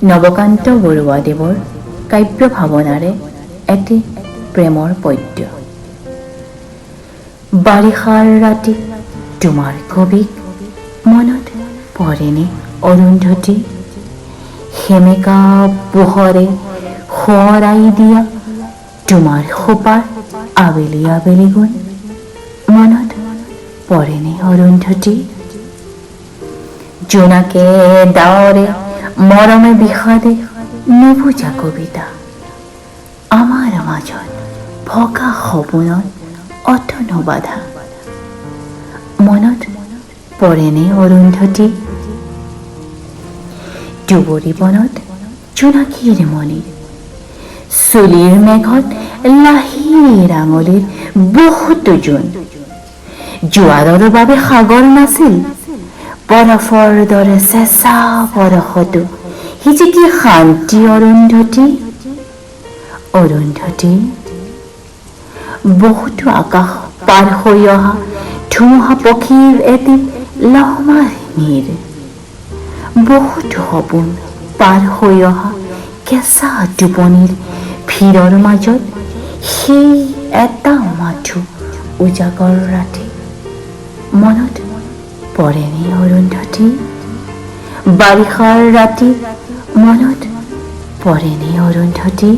নৱকান্ত বৰুৱাদেৱৰ কাব্য ভাৱনাৰে এটি প্ৰেমৰ পদ্য। বাৰিষাৰ ৰাতি তোমাৰ কবিক মনত পৰেনে অৰুন্ধতী? সেমেকা পোহৰে সোঁৱৰাই দিয়া তোমাৰ খোপাৰ আবেলি আবেলি গুণ মনত পৰেনে অৰুন্ধতী? জোনাকে ডাৱৰে মৰমে বিষাদে নুবুজা কবিতা আমাৰ মাজত ভকা সপোনত অতনো বাধা মনত পৰেনে অৰুন্ধতী? দুবৰি বনত জোনাকীৰ মণি চুলিৰ মেঘত লাহিৰ আঙুলিৰ বহুতো জোন জোৱাৰৰ বাবে সাগৰ নাছিল বৰফৰ দৰে চেঁচা বৰষতো হিজিকি শান্তি অৰুন্ধতী? অৰুন্ধতী বহুতো আকাশ পাৰ হৈ অহা ধুমুহা পক্ষীৰ এটি লহমাৰ নীৰ বহুতো সপোন পাৰ হৈ অহা কেঁচা টোপনিৰ ভিৰৰ মাজত সেই এটা মাথো উজাগৰ ৰাতি মনত পৰেনে অৰুন্ধতী? বাৰিষাৰ ৰাতি মনত পৰেনে অৰুন্ধতী?